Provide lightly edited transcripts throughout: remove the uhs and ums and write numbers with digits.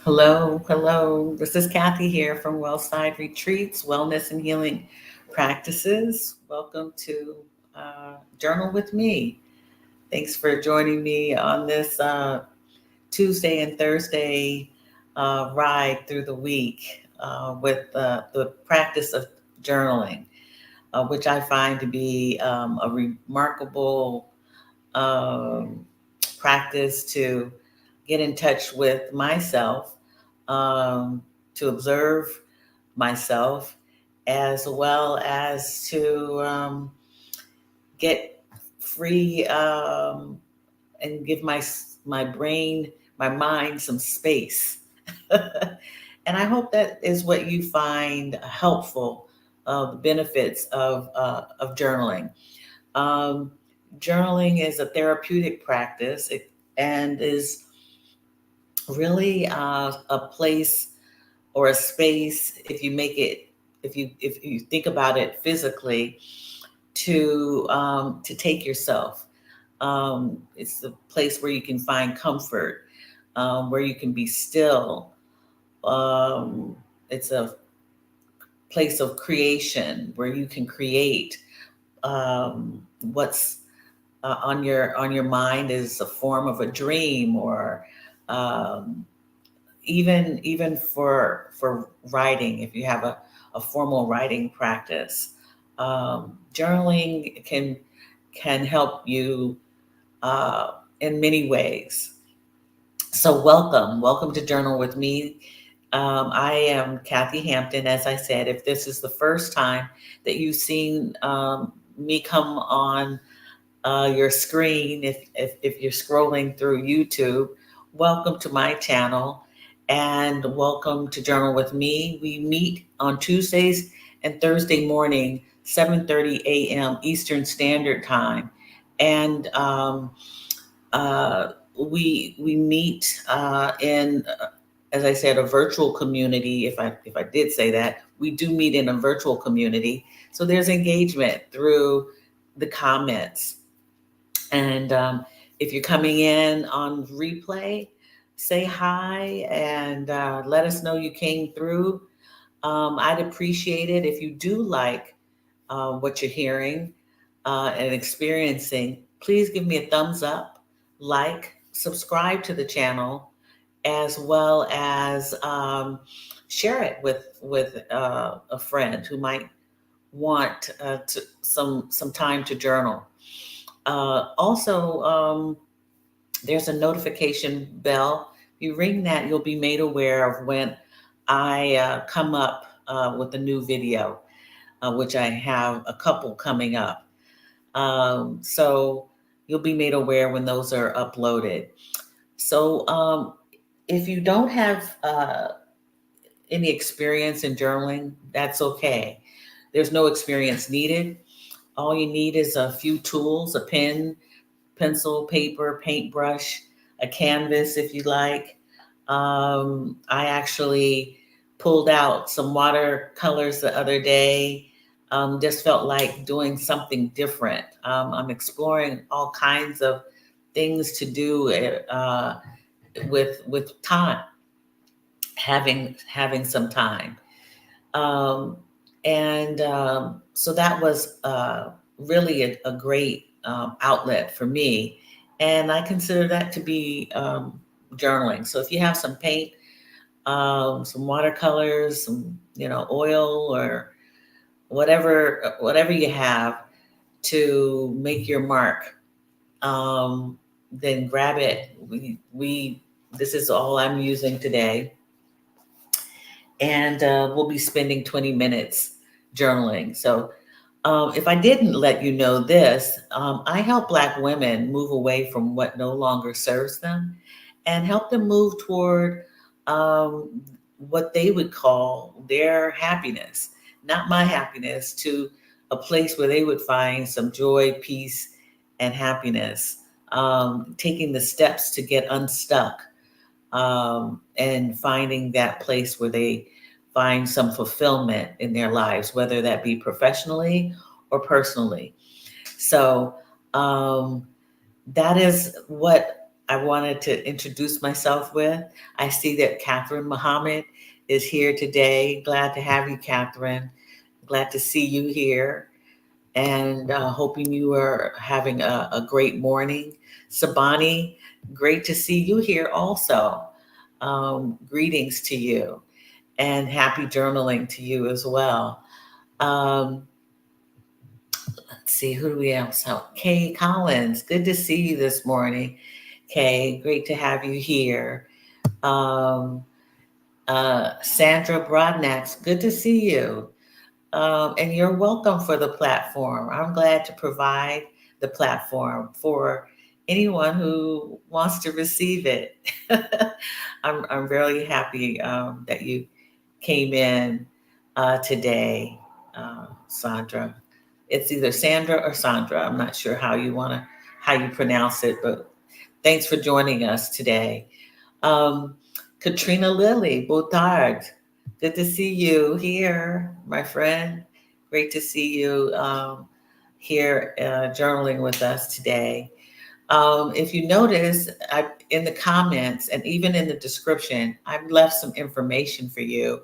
Hello, hello. This is Kathy here from Wellside Retreats, Wellness and Healing Practices. Welcome to Journal with Me. Thanks for joining me on this Tuesday and Thursday ride through the week with the practice of journaling, which I find to be a remarkable um, practice to get in touch with myself, um, to observe myself, as well as to get free and give my brain, my mind some space. And I hope that is what you find helpful. The benefits of journaling. Um, Journaling is a therapeutic practice and is really a place or a space, if you make it, if you think about it physically, to take yourself. It's a place where you can find comfort, where you can be still. Um, it's a place of creation where you can create what's on your mind is a form of a dream, or um, even for writing, if you have a formal writing practice. Journaling can help you in many ways. So welcome to Journal with Me. I am Kathy Hampton. As I said, if this is the first time that you've seen me come on your screen, if you're scrolling through YouTube, welcome to my channel and welcome to Journal with Me. We meet on Tuesdays and Thursday morning, 7:30 a.m. Eastern Standard Time, and we meet in, as I said, a virtual community. If I did say that, we do meet in a virtual community. So there's engagement through the comments. And if you're coming in on replay, say hi and let us know you came through. I'd appreciate it if you do like what you're hearing and experiencing. Please give me a thumbs up, like, subscribe to the channel, as well as share it with a friend who might want some time to journal. Also, there's a notification bell. If you ring that, you'll be made aware of when I come up with a new video, which I have a couple coming up. So you'll be made aware when those are uploaded. So if you don't have any experience in journaling, that's okay. There's no experience needed. All you need is a few tools, a pen, pencil, paper, paintbrush, a canvas if you like. I actually pulled out some watercolors the other day. Just felt like doing something different. I'm exploring all kinds of things to do with time, having some time. Um, and So that was really a great outlet for me. And I consider that to be journaling. So if you have some paint, some watercolors, some oil, or whatever you have to make your mark, then grab it. We This is all I'm using today, and we'll be spending 20 minutes journaling. So, if I didn't let you know this, I help Black women move away from what no longer serves them and help them move toward um, what they would call their happiness, not my happiness, to a place where they would find some joy, peace, and happiness, taking the steps to get unstuck, and finding that place where they find some fulfillment in their lives, whether that be professionally or personally. So um, that is what I wanted to introduce myself with. I see that Catherine Muhammad is here today. Glad to have you, Catherine. Glad to see you here, and hoping you are having a great morning. Sabani, great to see you here also. Greetings to you, and happy journaling to you as well. Um, let's see, who do we else have? Kay Collins, good to see you this morning. Kay, great to have you here. Um, Sandra Broadnax, good to see you. And you're welcome for the platform. I'm glad to provide the platform for anyone who wants to receive it. I'm really happy that you came in today, Sandra. It's either Sandra or Sandra. I'm not sure how you pronounce it, but thanks for joining us today. Um, Katrina Lilly, Boutard, good to see you here, my friend. Great to see you here journaling with us today. If you notice, in the comments and even in the description, I've left some information for you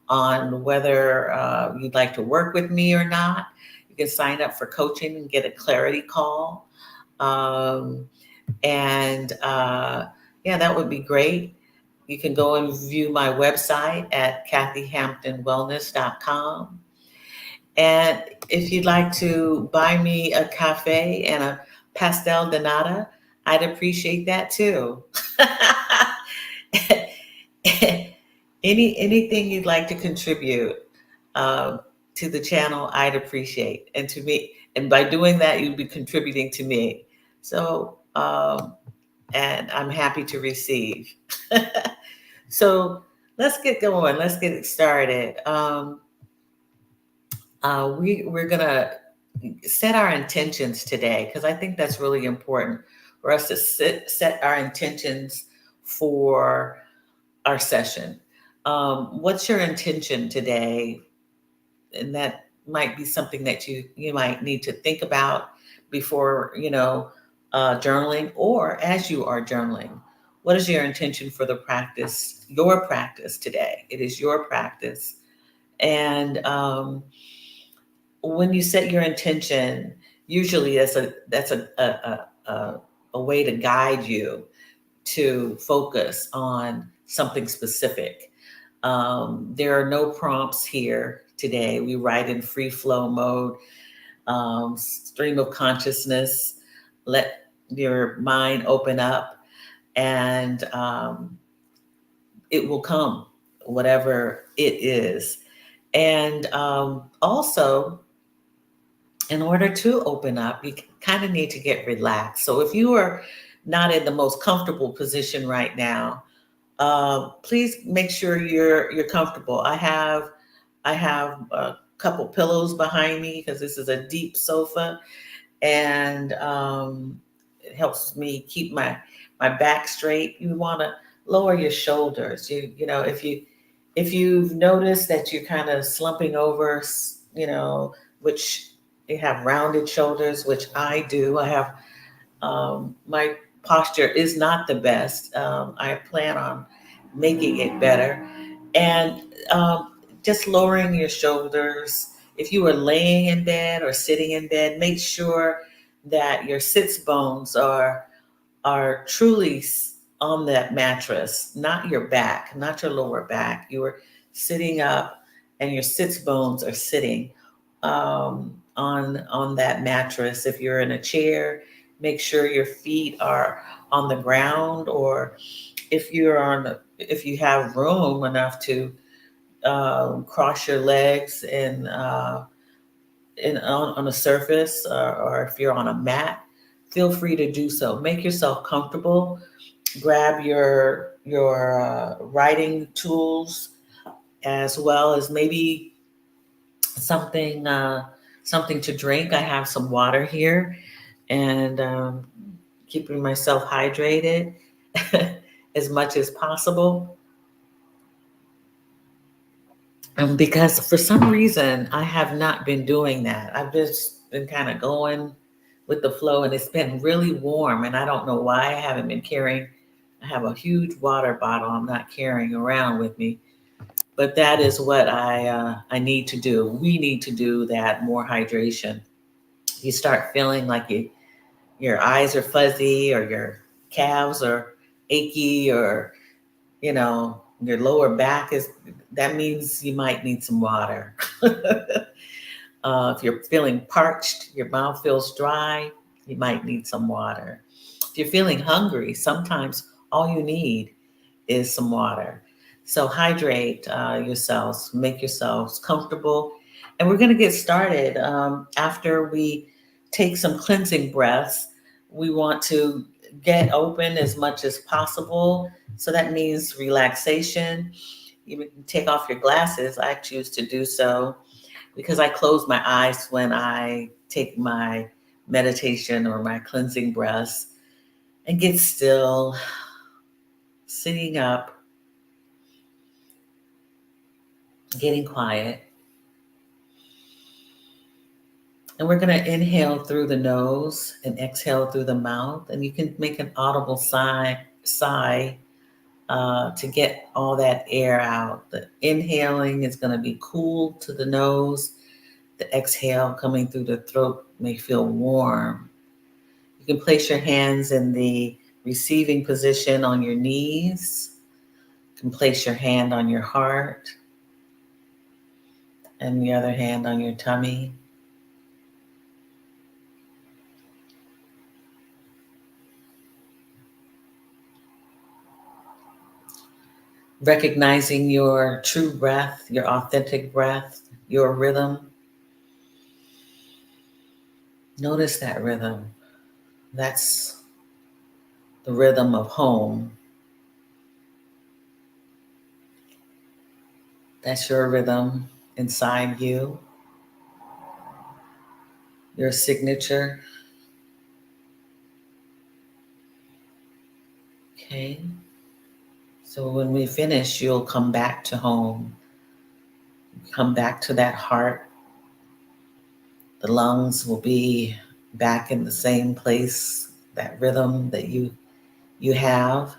on whether you'd like to work with me or not. You can sign up for coaching and get a clarity call. Um, and yeah, that would be great. You can go and view my website at kathyhamptonwellness.com. And if you'd like to buy me a cafe and a pastel de nata, I'd appreciate that too. Anything you'd like to contribute um, to the channel, I'd appreciate. And to me, and by doing that, you'd be contributing to me. So, and I'm happy to receive. So let's get going. Let's get it started. We're gonna set our intentions today because I think that's really important for us to set our intentions for our session. What's your intention today? And that might be something that you might need to think about before journaling or as you are journaling. What is your intention for the practice? Your practice today. It is your practice, and when you set your intention, usually that's a way to guide you to focus on something specific. There are no prompts here today. We write in free flow mode, stream of consciousness. Let your mind open up, and it will come, whatever it is. And also, in order to open up, you kind of need to get relaxed. So if you are not in the most comfortable position right now, please make sure you're comfortable. I have a couple pillows behind me because this is a deep sofa, and it helps me keep my back straight. You want to lower your shoulders. If you've noticed that you're kind of slumping over, which you have rounded shoulders, which I do. I have my posture is not the best. I plan on making it better, and just lowering your shoulders. If you are laying in bed or sitting in bed, make sure that your sits bones are truly on that mattress, not your back, not your lower back. You are sitting up, and your sits bones are sitting on that mattress. If you're in a chair, make sure your feet are on the ground, or if you have room enough to cross your legs on a surface, or if you're on a mat, feel free to do so. Make yourself comfortable. Grab your writing tools, as well as maybe something something to drink. I have some water here, and keeping myself hydrated as much as possible. Because for some reason I have not been doing that. I've just been kind of going with the flow, and it's been really warm. And I don't know why I haven't been carrying. I have a huge water bottle I'm not carrying around with me, but that is what I need to do. We need to do that, more hydration. You start feeling like your eyes are fuzzy, or your calves are achy, or your lower back is, that means you might need some water. If you're feeling parched, your mouth feels dry, you might need some water. If you're feeling hungry, sometimes all you need is some water. So hydrate yourselves, make yourselves comfortable. And we're going to get started. After we take some cleansing breaths, we want to get open as much as possible. So that means relaxation. You can take off your glasses. I choose to do so because I close my eyes when I take my meditation or my cleansing breaths, and get still, sitting up, getting quiet. And we're going to inhale through the nose and exhale through the mouth. And you can make an audible sigh to get all that air out. The inhaling is going to be cool to the nose. The exhale coming through the throat may feel warm. You can place your hands in the receiving position on your knees. You can place your hand on your heart and the other hand on your tummy. Recognizing your true breath, your authentic breath, your rhythm. Notice that rhythm. That's the rhythm of home. That's your rhythm inside you, your signature. Okay. So when we finish, you'll come back to home, come back to that heart. The lungs will be back in the same place, that rhythm that you have.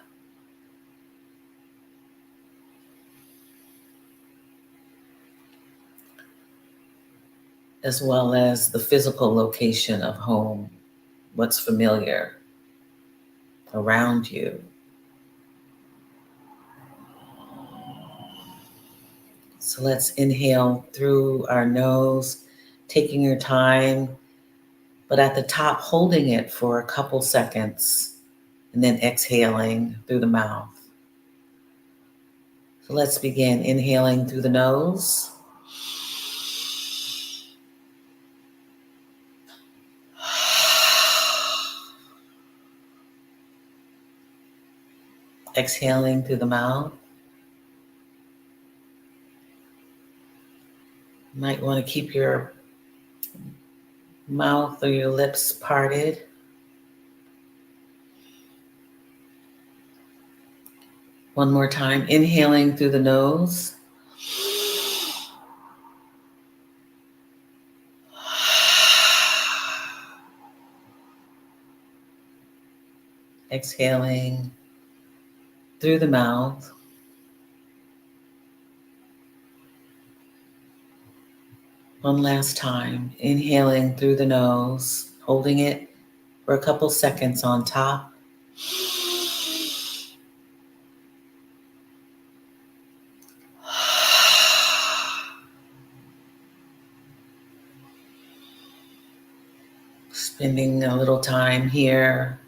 As well as the physical location of home, what's familiar around you. So let's inhale through our nose, taking your time, but at the top, holding it for a couple seconds, and then exhaling through the mouth. So let's begin inhaling through the nose. Exhaling through the mouth. You might want to keep your mouth or your lips parted. One more time, inhaling through the nose. Exhaling through the mouth. One last time, inhaling through the nose, holding it for a couple seconds on top. Spending a little time here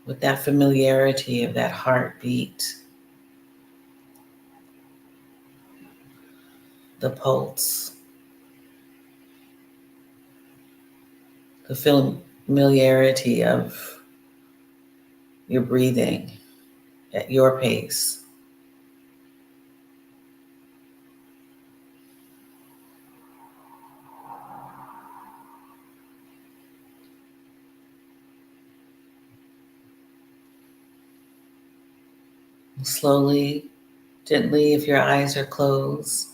with that familiarity of that heartbeat, the pulse, the familiarity of your breathing at your pace. Slowly, gently, if your eyes are closed,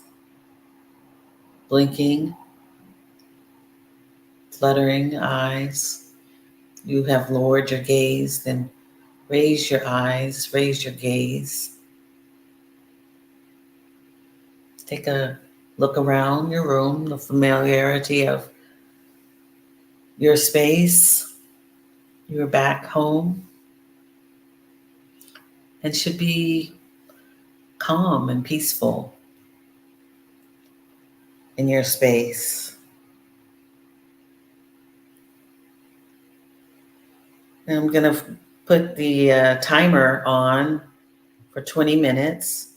blinking, fluttering eyes. You have lowered your gaze, then raise your eyes, raise your gaze. Take a look around your room, the familiarity of your space. You're back home and should be calm and peaceful in your space. And I'm going to put the timer on for 20 minutes.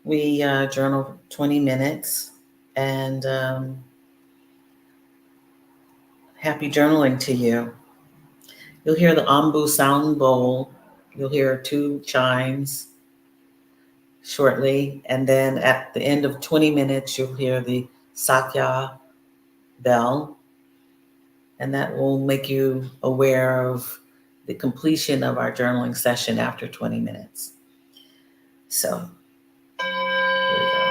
We journal 20 minutes, and happy journaling to you. You'll hear the Ambu sound bowl. You'll hear 2 chimes shortly, and then at the end of 20 minutes, you'll hear the Sakya bell, and that will make you aware of the completion of our journaling session after 20 minutes. So, here we go.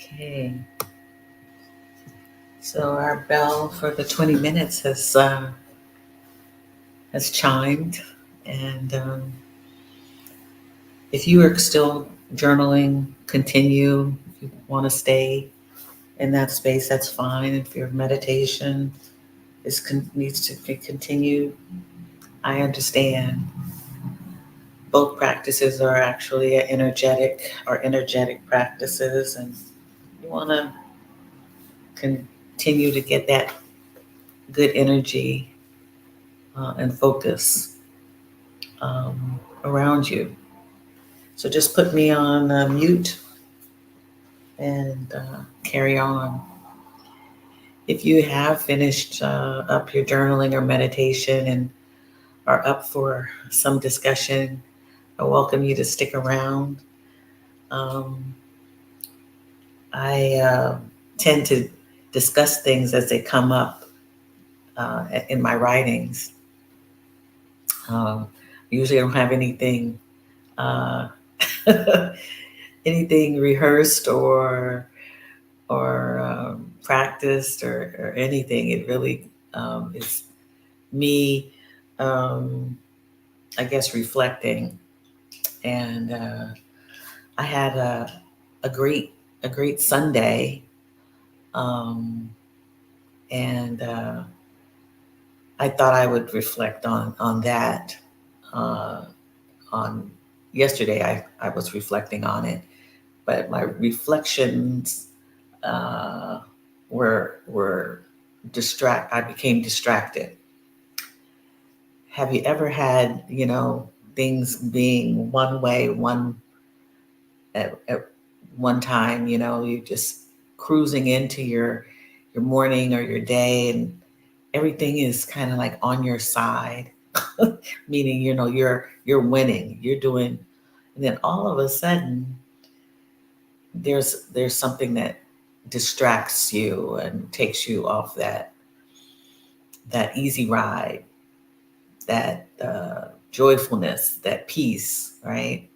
Okay, so our bell for the 20 minutes has chimed, and if you are still journaling, continue. If you want to stay in that space, that's fine. If your meditation needs to be continued, I understand. Both practices are actually energetic practices, and you want to continue to get that good energy and focus around you. So just put me on mute and carry on. If you have finished up your journaling or meditation and are up for some discussion, I welcome you to stick around. Um, I tend to discuss things as they come up in my writings. Usually, I don't have anything uh, anything rehearsed or practiced or anything. It really is me, um, I guess, reflecting. And I had a great a great Sunday, um, and I thought I would reflect on that. Uh, on yesterday, I was reflecting on it, but my reflections uh, were I became distracted. Have you ever had, things being one way, at one time, you just cruising into your morning or your day, and everything is kind of like on your side, meaning, you're winning, you're doing, and then all of a sudden there's something that distracts you and takes you off that easy ride, that joyfulness, that peace, right?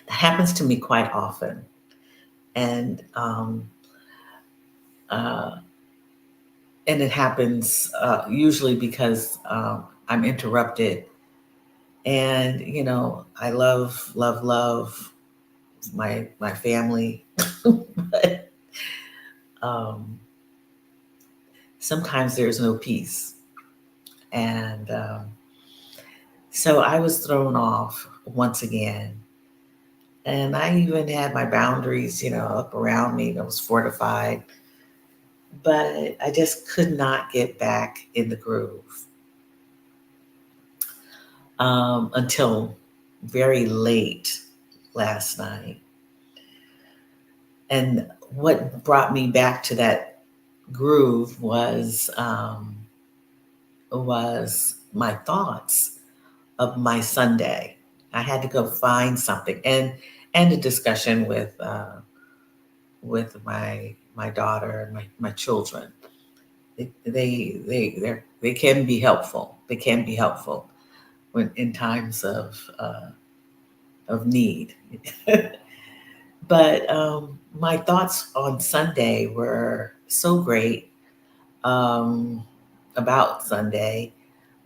That happens to me quite often. And uh, and it happens usually because I'm interrupted. And I love my family, but um, sometimes there's no peace, and so I was thrown off once again. And I even had my boundaries, up around me. I was fortified, but I just could not get back in the groove until very late last night. And what brought me back to that groove was my thoughts of my Sunday. I had to go find something, and a discussion with my daughter and my children. They can be helpful. They can be helpful when in times of need. But my thoughts on Sunday were so great, um, about Sunday,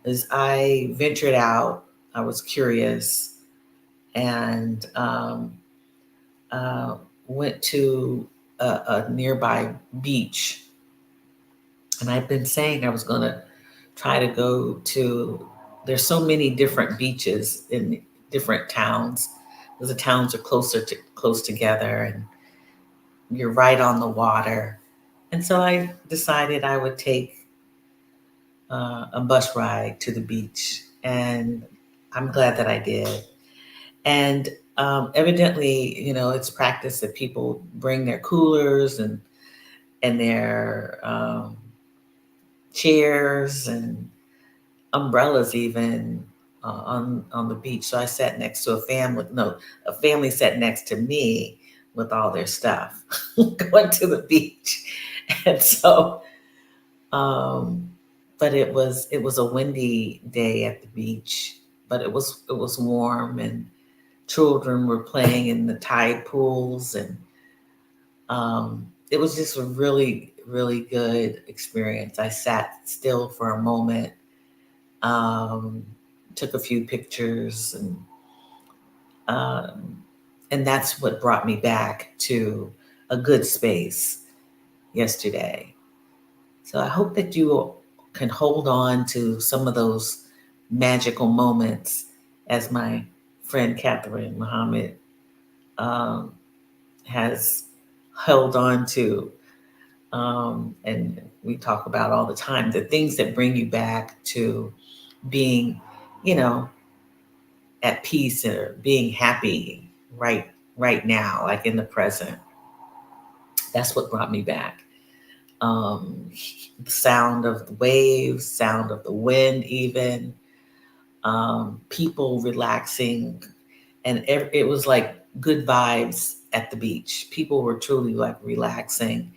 as I ventured out. I was curious, and uh, went to a nearby beach. And I've been saying I was going to try to go to. There's so many different beaches in different towns, because the towns are close together, and you're right on the water. And so I decided I would take a bus ride to the beach, and I'm glad that I did. And evidently, it's practice that people bring their coolers and their chairs and umbrellas, even on the beach. So I sat next to a family. No, a family sat next to me with all their stuff, going to the beach. And so, um, but it was a windy day at the beach, but it was warm, and children were playing in the tide pools, and It was just a really, really good experience. I sat still for a moment, um, took a few pictures, um, and that's what brought me back to a good space yesterday. So I hope that you can hold on to some of those magical moments, as my friend Catherine Muhammad um, has held on to. And we talk about all the time the things that bring you back to being, you know, at peace or being happy right now, like in the present. That's what brought me back. Um, the sound of the waves, sound of the wind, even people relaxing, and it was like good vibes at the beach. People were truly like relaxing.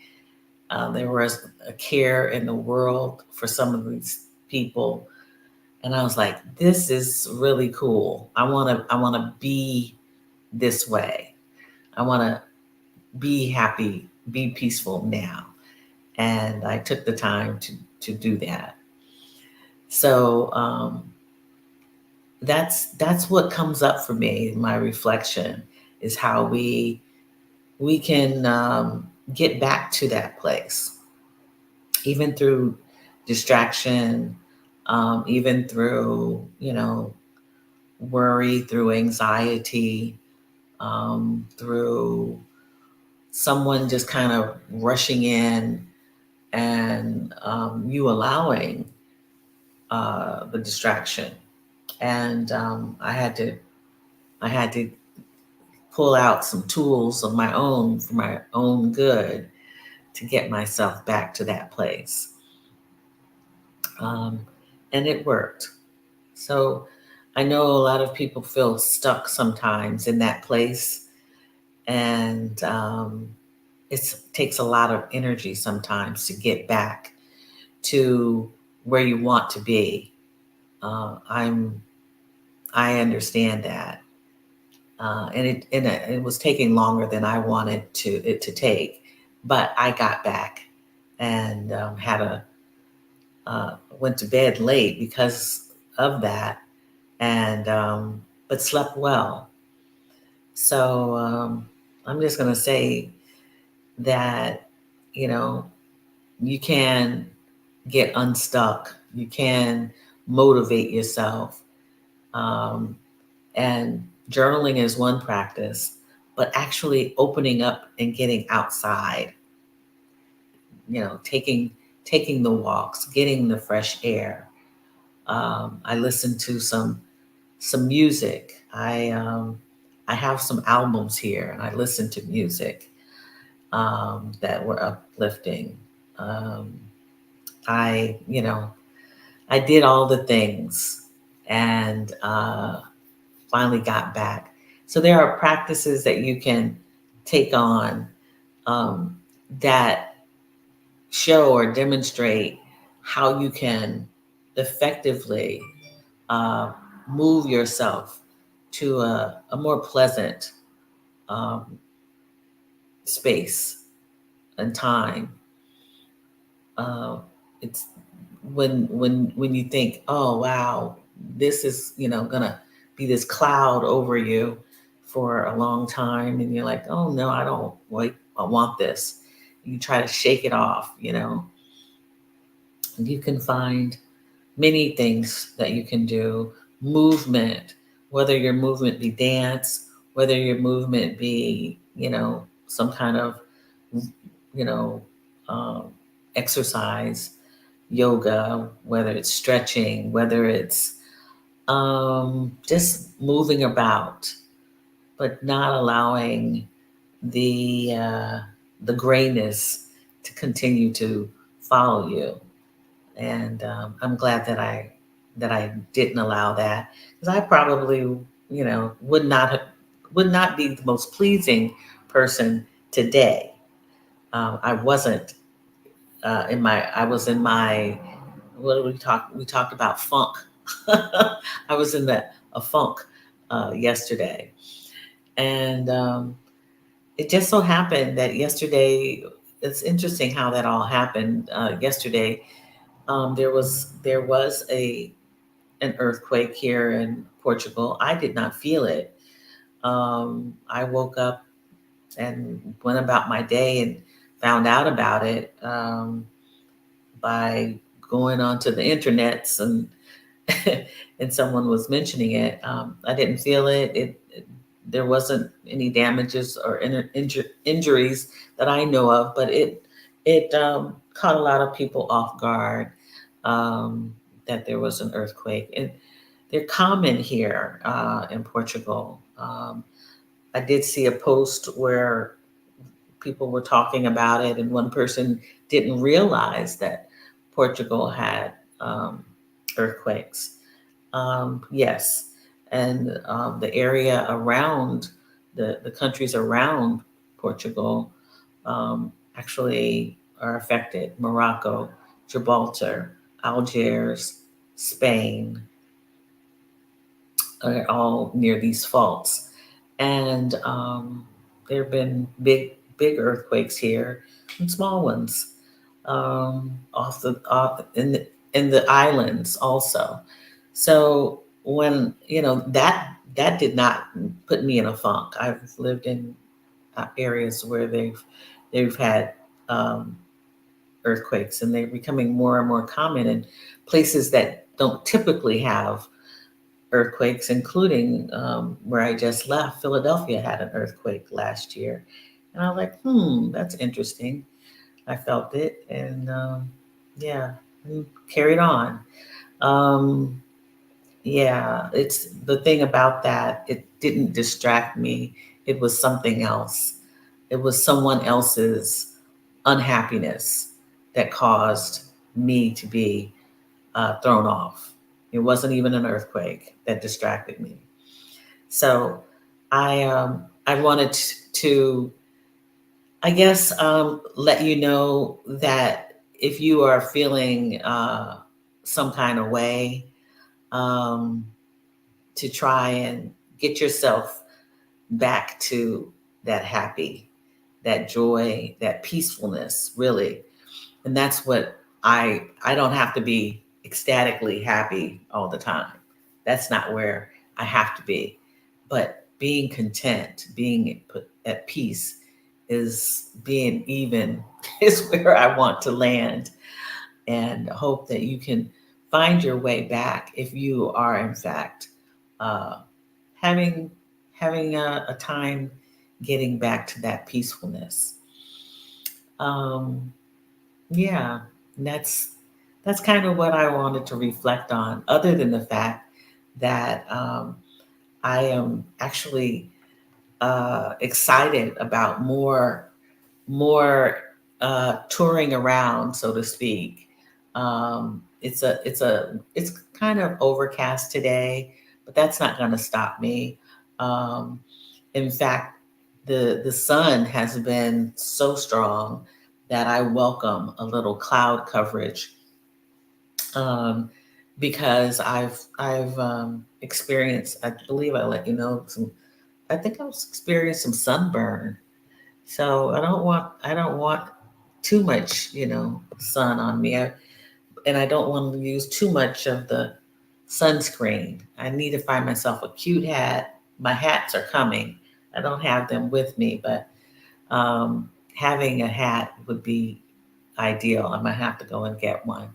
There was a care in the world for some of these people, and I was like, "This is really cool. I want to be this way. I want to be happy, be peaceful now." And I took the time to do that. So that's what comes up for me. My reflection is how we can get back to that place, even through distraction, even through worry, through anxiety, through someone just kind of rushing in and you allowing the distraction. And I had to pull out some tools of my own for my own good to get myself back to that place. Um, and it worked. So I know a lot of people feel stuck sometimes in that place, and it takes a lot of energy sometimes to get back to where you want to be. I'm I understand that, and it was taking longer than I wanted it to take, but I got back and had a went to bed late because of that, and but slept well. So I'm just gonna say that you know you can get unstuck. You can motivate yourself. Um, and journaling is one practice, but actually opening up and getting outside, taking the walks, getting the fresh air. I listen to some music. I have some albums here, and I listen to music that were uplifting. Um, I did all the things and finally got back. So there are practices that you can take on um, that show or demonstrate how you can effectively uh, move yourself to a more pleasant um, space and time. Uh, it's when you think, oh wow, this is gonna be this cloud over you for a long time, and you're like, oh no, I don't like, I want this. You try to shake it off, and you can find many things that you can do. Movement, whether your movement be dance, whether your movement be some kind of you know um, exercise, yoga, whether it's stretching, whether it's just moving about, but not allowing the the grayness to continue to follow you. And I'm glad that I didn't allow that, because I probably would not be the most pleasing person today. I wasn't I was in my, what did we talked about funk. I was in a funk yesterday, and it just so happened that yesterday, it's interesting how that all happened. Yesterday, there was a an earthquake here in Portugal. I did not feel it. I woke up and went about my day and found out about it by going onto the internets and and someone was mentioning it. I didn't feel it. There wasn't any damages or injuries that I know of, but it caught a lot of people off guard that there was an earthquake. And they're common here in Portugal. I did see a post where people were talking about it, and one person didn't realize that Portugal had earthquakes. Yes, and the area around the countries around Portugal actually are affected. Morocco, Gibraltar, Algiers, Spain are all near these faults, and there have been big earthquakes here and small ones off in the islands also. So when that did not put me in a funk. I've lived in areas where they've had um, earthquakes, and they're becoming more and more common in places that don't typically have earthquakes, including where I just left. Philadelphia had an earthquake last year, and I was like, that's interesting. I felt it, and yeah, and carried on. Um, yeah, it's the thing about that. It didn't distract me. It was something else. It was someone else's unhappiness that caused me to be thrown off. It wasn't even an earthquake that distracted me. So I wanted to, I guess, let you know that if you are feeling some kind of way, um, to try and get yourself back to that happy, that joy, that peacefulness, really. And that's what I don't have to be ecstatically happy all the time. That's not where I have to be. But being content, being put at peace is being even is where I want to land, and hope that you can find your way back if you are in fact uh, having having a time getting back to that peacefulness. Um, yeah, and that's kind of what I wanted to reflect on, other than the fact that I am actually excited about more touring around, so to speak. It's kind of overcast today, but that's not going to stop me. Um, in fact, the sun has been so strong that I welcome a little cloud coverage, um, because I've experienced. I believe I let you know some. I think I was experiencing some sunburn, so I don't want too much, sun on me. And I don't want to use too much of the sunscreen. I need to find myself a cute hat. My hats are coming. I don't have them with me, but having a hat would be ideal. I might have to go and get one.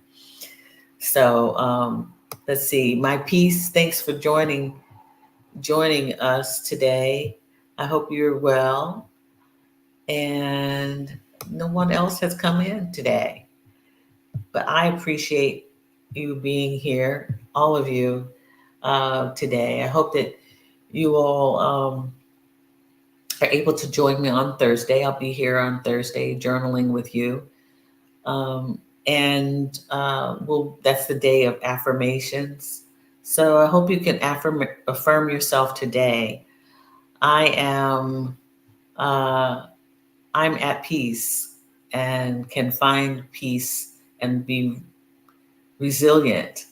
So let's see. My piece. Thanks for joining us today. I hope you're well, and no one else has come in today. But I appreciate you being here, all of you, today. I hope that you all are able to join me on Thursday. I'll be here on Thursday journaling with you. Um, and that's the day of affirmations. So I hope you can affirm yourself today. I am uh, I'm at peace and can find peace and be resilient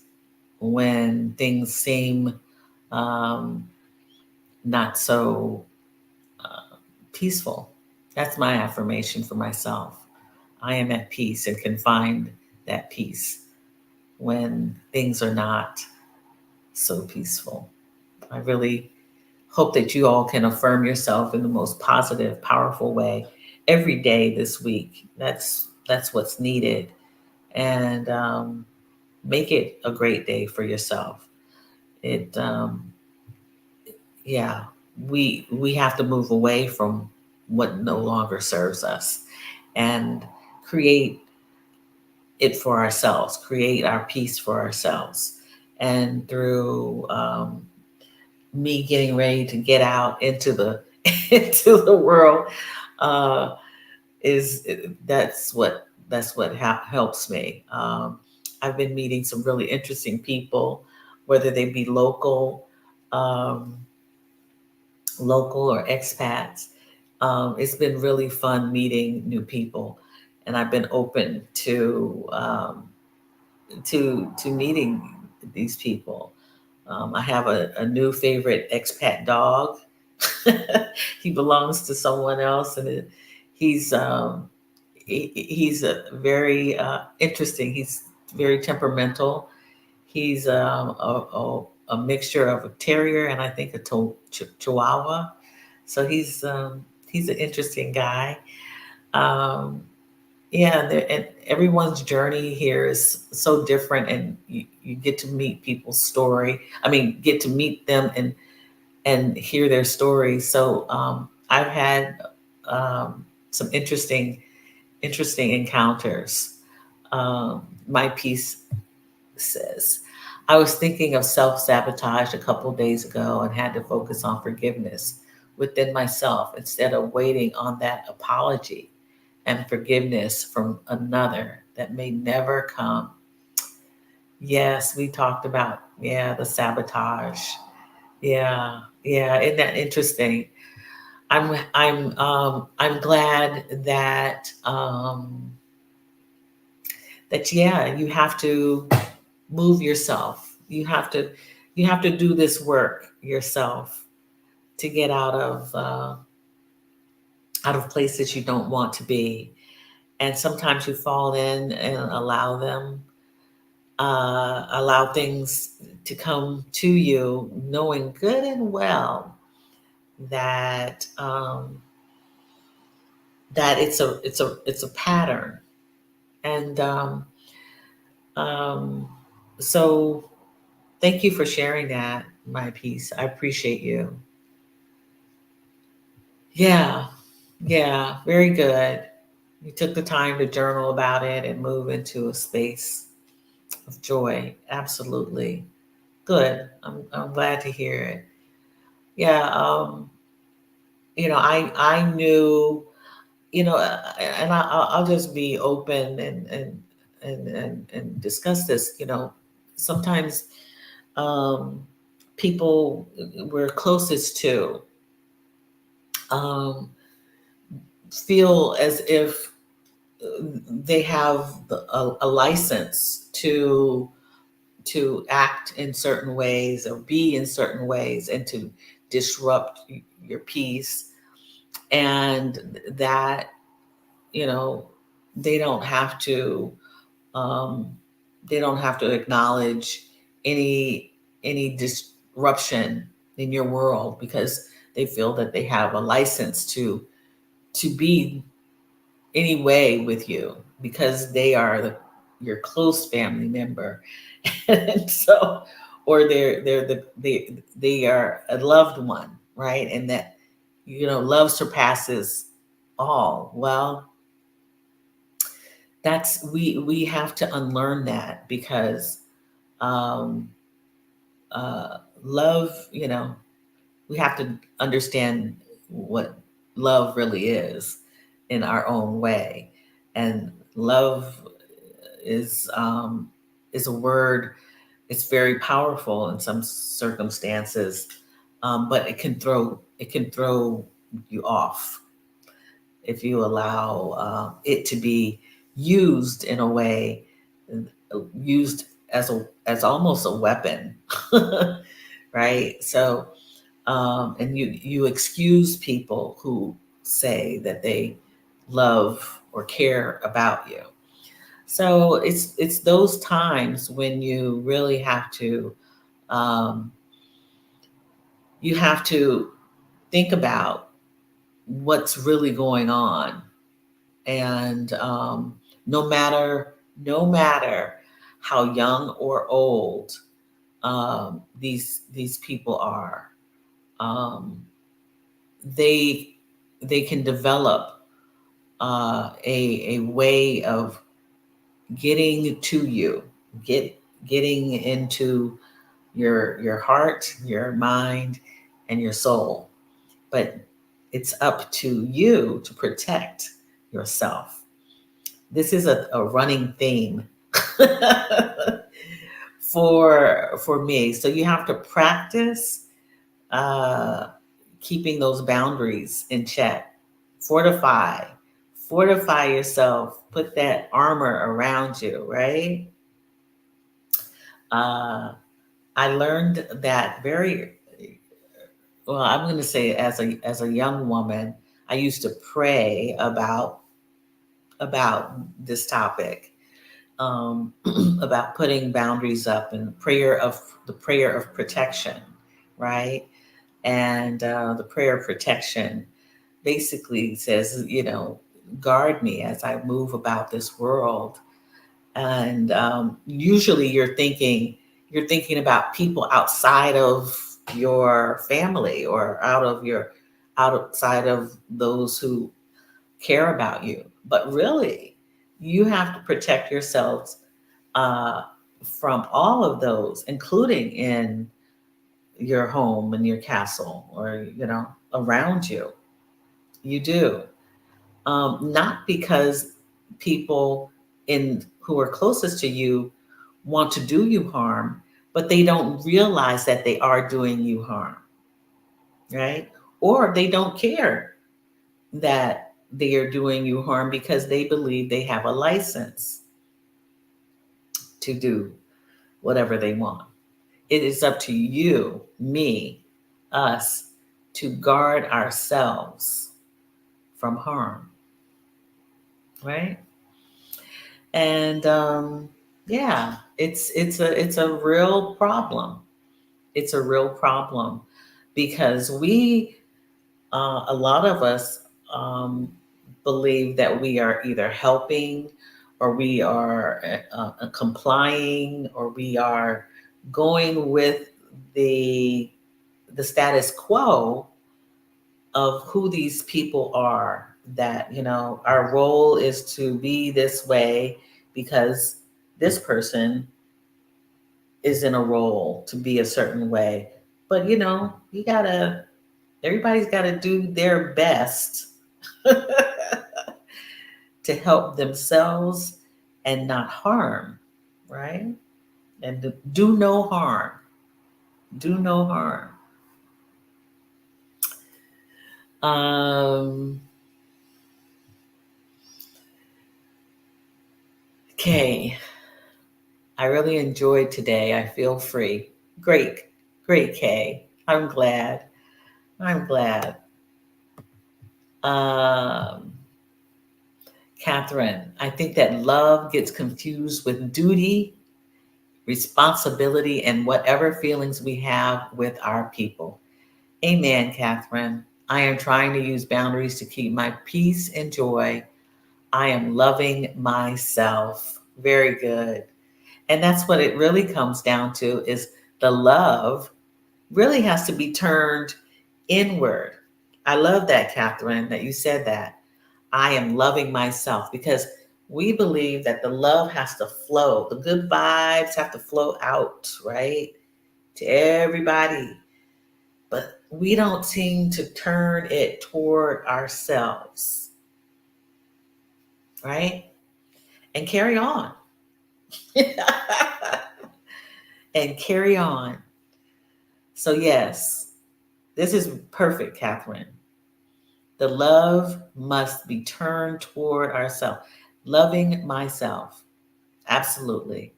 when things seem um, not so uh, peaceful. That's my affirmation for myself. I am at peace and can find that peace when things are not so peaceful. I really hope that you all can affirm yourself in the most positive, powerful way every day this week. That's what's needed, and make it a great day for yourself. It, yeah, we have to move away from what no longer serves us, and create it for ourselves. Create our peace for ourselves, and through me getting ready to get out into the into the world, uh, is that's what helps me. I've been meeting some really interesting people, whether they be um, local or expats. It's been really fun meeting new people, and I've been open to meeting these people. I have a new favorite expat dog. He belongs to someone else, and he's he's a very interesting. He's very temperamental. He's a mixture of a terrier and I think a chihuahua. So he's an interesting guy. Um, yeah, and everyone's journey here is so different, and you get to meet people's story. I mean, get to meet them and hear their stories. So I've had some interesting encounters. My piece says, I was thinking of self sabotage a couple days ago and had to focus on forgiveness within myself instead of waiting on that apology and forgiveness from another that may never come. Yes, we talked about, yeah, the sabotage. Yeah, yeah, isn't that interesting? I'm glad that yeah, you have to move yourself. You have to do this work yourself to get out of places you don't want to be. And sometimes you fall in and allow things to come to you, knowing good and well that that it's a pattern. And um, so thank you for sharing that, my piece. I appreciate you. Yeah, yeah, very good. You took the time to journal about it and move into a space of joy. Absolutely. Good. I'm glad to hear it. Yeah, I knew, and I'll just be open and discuss this. Sometimes um, people we're closest to um, feel as if they have a license to act in certain ways or be in certain ways and to disrupt your peace, and that you know they don't have to um, they don't have to acknowledge any any disruption in your world because they feel that they have a license to be any way with you because they are your close family member. And so, or they are a loved one, right? And that love surpasses all. Well, we have to unlearn that because um love, we have to understand what love really is in our own way. And love is um is a word. It's very powerful in some circumstances, but it can throw you off if you allow it to be used in a way, used as almost a weapon, right? So and you excuse people who say that they love or care about you. So it's those times when um, you have to think about what's really going on, and no matter how young or old these people are, um, they they can develop a way of getting to you, getting into your heart, your mind, and your soul. But it's up to you to protect yourself. This is a running theme for me. So you have to practice uh, keeping those boundaries in check. Fortify, fortify yourself. Put that armor around you, right? Uh, I learned that very well. I'm going to say, as a young woman, I used to pray about this topic, about putting boundaries up, and the prayer of protection, right? And the prayer of protection basically says, guard me as I move about this world. And usually you're thinking about people outside of your family, or outside of those who care about you. But really, you have to protect yourselves uh, from all of those, including in your home and your castle, or around you. You do. Not because people in who are closest to you want to do you harm, but they don't realize that they are doing you harm, right? Or they don't care that they are doing you harm because they believe they have a license to do whatever they want. It is up to you, me, us, to guard ourselves from harm, right? And yeah, it's a real problem. It's a real problem because a lot of us believe that we are either helping, or we are complying, or we are going with the the status quo of who these people are. That our role is to be this way because this person is in a role to be a certain way. But you gotta everybody's gotta do their best to help themselves and not harm, right? And do no harm. Do no harm. Um, okay. I really enjoyed today. I feel free. Great. Great, Kay. I'm glad. I'm glad. Um, Catherine, I think that love gets confused with duty, responsibility, and whatever feelings we have with our people. Amen, Catherine. I am trying to use boundaries to keep my peace and joy. I am loving myself. Very good. And that's what it really comes down to, is the love really has to be turned inward. I love that, Catherine, that you said that. I am loving myself, because we believe that the love has to flow. The good vibes have to flow out, right? To everybody. But we don't seem to turn it toward ourselves, right? And carry on. And carry on. So, yes, this is perfect, Catherine. The love must be turned toward ourselves. Loving myself. Absolutely.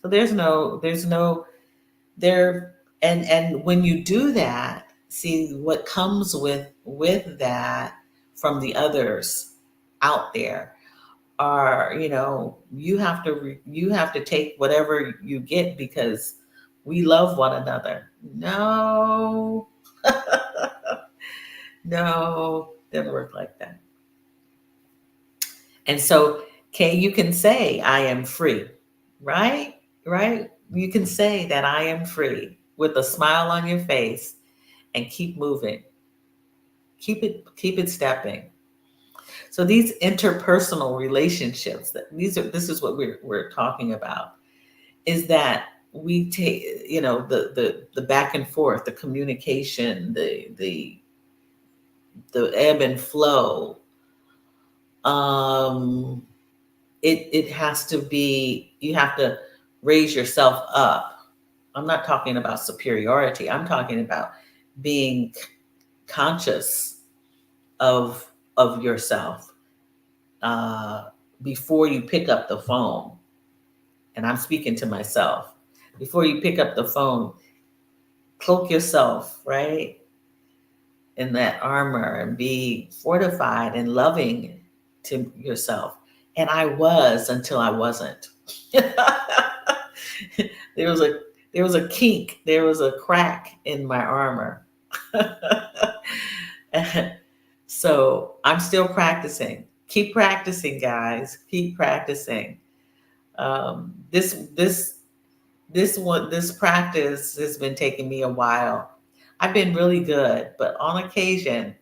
So there's no there, and when you do that, see what comes with that from the others out there are, you have to take whatever you get because we love one another. No, no, doesn't work like that. And so, you can say, I am free, right? Right? You can say that I am free with a smile on your face and keep moving. Keep it stepping. So these interpersonal relationships, this is what we're talking about, is that we take, the back and forth, the communication, the ebb and flow. Um, it has to be, you have to raise yourself up. I'm not talking about superiority. I'm talking about being conscious of yourself, uh, before you pick up the phone. And I'm speaking to myself. Before you pick up the phone, cloak yourself, right, in that armor and be fortified and loving to yourself. And I was, until I wasn't. there was a there was a kink, there was a crack in my armor. So I'm still practicing. Keep practicing, guys. Keep practicing. This practice has been taking me a while. I've been really good, but on occasion,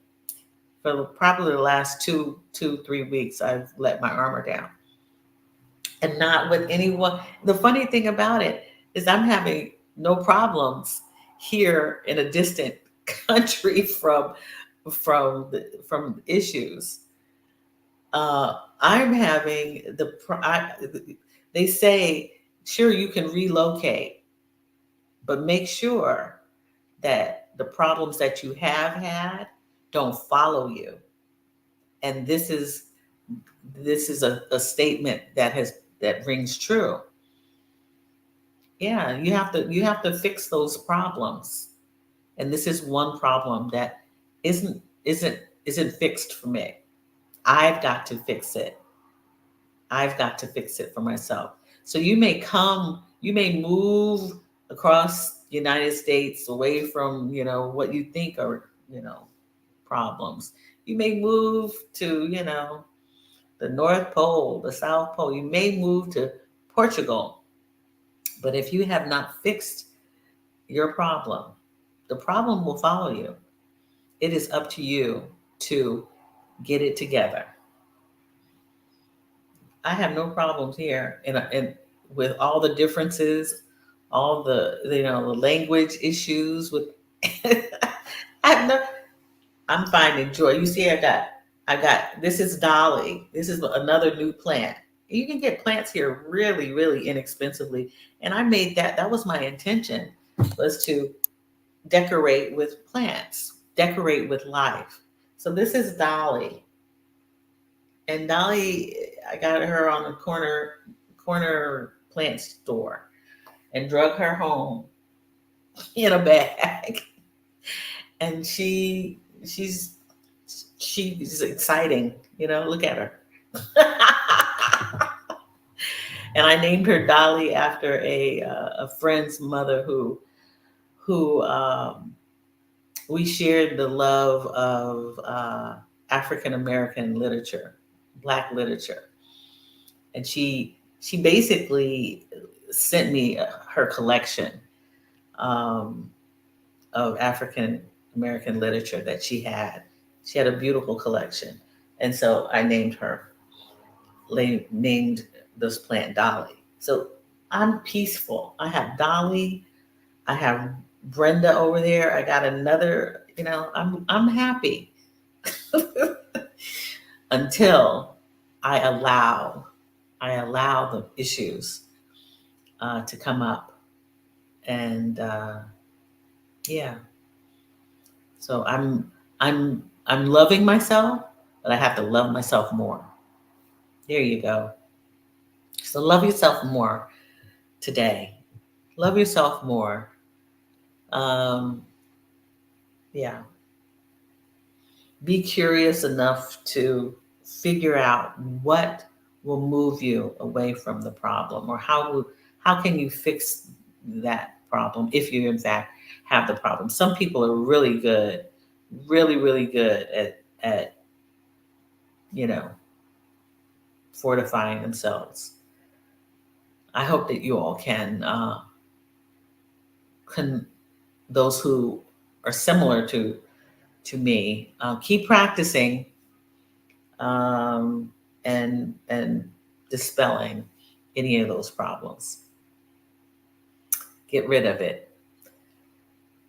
for probably the last 3 weeks, I've let my armor down, and not with anyone. The funny thing about it is, I'm having no problems here in a distant country from issues. I'm having they say, sure, you can relocate, but make sure that the problems that you have had don't follow you. And this is a statement that rings true. Yeah, you have to fix those problems. And this is one problem that isn't fixed for me. I've got to fix it. I've got to fix it for myself. So you may move across the United States away from, what you think are, problems. You may move to, the North Pole, the South Pole. You may move to Portugal. But if you have not fixed your problem, the problem will follow you. It is up to you to get it together. I have no problems here, and with all the differences, all the language issues with. I have no. I'm finding joy. You see, I got. This is Dolly. This is another new plant. You can get plants here really, really inexpensively, and I made that. That was my intention, was to decorate with plants, decorate with life. So this is Dolly, and Dolly, I got her on the corner plant store and drug her home in a bag. And she's exciting, look at her. And I named her Dolly after a friend's mother who we shared the love of African American literature, Black literature. And she basically sent me her collection, um, of African American literature that she had. She had a beautiful collection, and so I named this plant Dolly. So I'm peaceful. I have Dolly. I have Brenda over there. I got another. I'm happy until I allow the issues to come up, and yeah. So I'm loving myself, but I have to love myself more. There you go. So love yourself more today. Love yourself more. Um, yeah. Be curious enough to figure out what will move you away from the problem, or how can you fix that problem if you in fact have the problem. Some people are really good, really good at you know fortifying themselves. I hope that you all can those who are similar to me, keep practicing, um, and dispelling any of those problems. Get rid of it.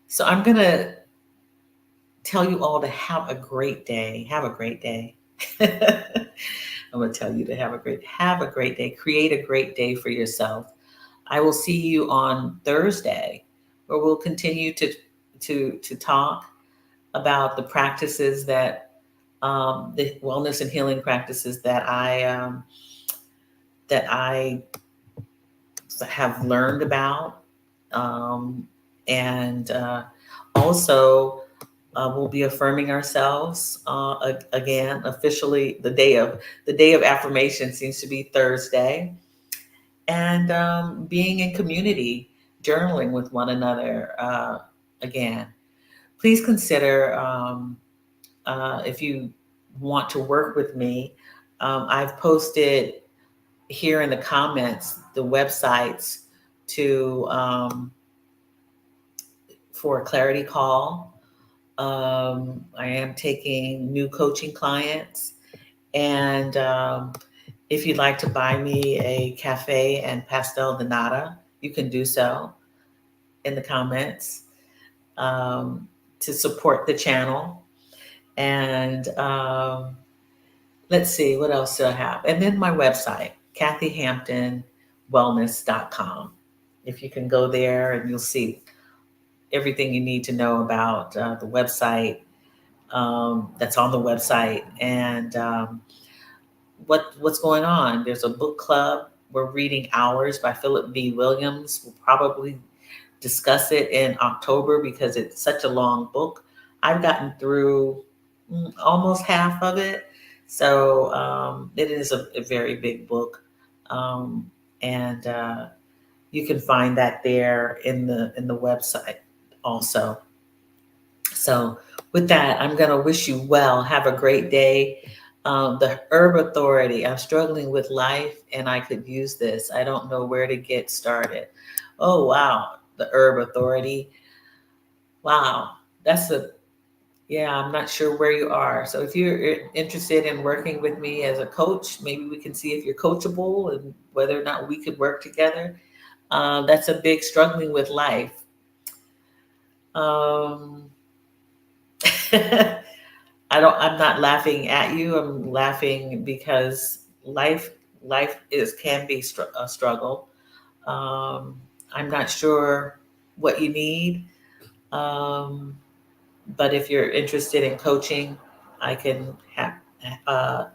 So I'm gonna tell you all to have a great day. Have a great day. I'm gonna tell you to have a great day. Create a great day for yourself. I will see you on Thursday, where we'll continue to talk about the practices the wellness and healing practices that I have learned about, um, and also we'll be affirming ourselves again officially. The day of affirmation seems to be Thursday, and being in community, journaling with one another again. Please consider, if you want to work with me. I've posted here in the comments the websites to for a clarity call. I am taking new coaching clients, and if you'd like to buy me a cafe and pastel de nata, you can do so in the comments, um, to support the channel. And let's see, what else do I have? And then my website, kathyhamptonwellness.com. If you can go there, and you'll see everything you need to know about the website, that's on the website, and what's going on. There's a book club. We're reading Hours by Philip B. Williams. We'll probably discuss it in October because it's such a long book. I've gotten through almost half of it. So it is a very big book. Um, and you can find that there in the website also. So with that, I'm going to wish you well. Have a great day. The Herb Authority. I'm struggling with life and I could use this. I don't know where to get started. Oh, wow. The Herb Authority. Wow. That's a, yeah, I'm not sure where you are. So if you're interested in working with me as a coach, maybe we can see if you're coachable and whether or not we could work together. That's a big struggling with life. Um, I'm not laughing at you. I'm laughing because life can be a struggle. Um, I'm not sure what you need, um, but if you're interested in coaching, I can have uh,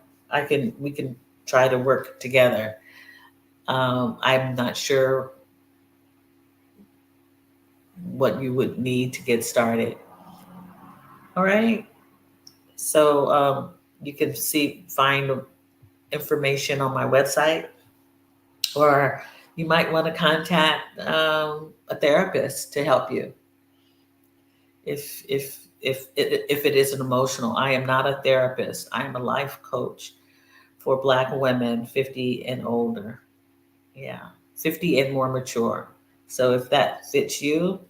we can try to work together. I'm not sure what you would need to get started. All right. So you can find information on my website, or you might want to contact a therapist to help you if it isn't emotional. I am not a therapist. I am a life coach for Black women 50 and older. Yeah, 50 and more mature. So if that fits you,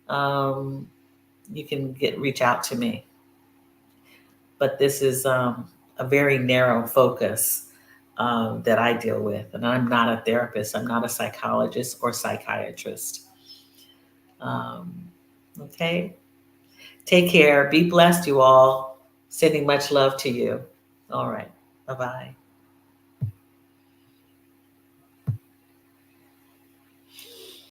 um, you can reach out to me. But this is a very narrow focus that I deal with. And I'm not a therapist, I'm not a psychologist or psychiatrist. Um, okay. Take care. Be blessed, you all. Sending much love to you. All right. Bye bye.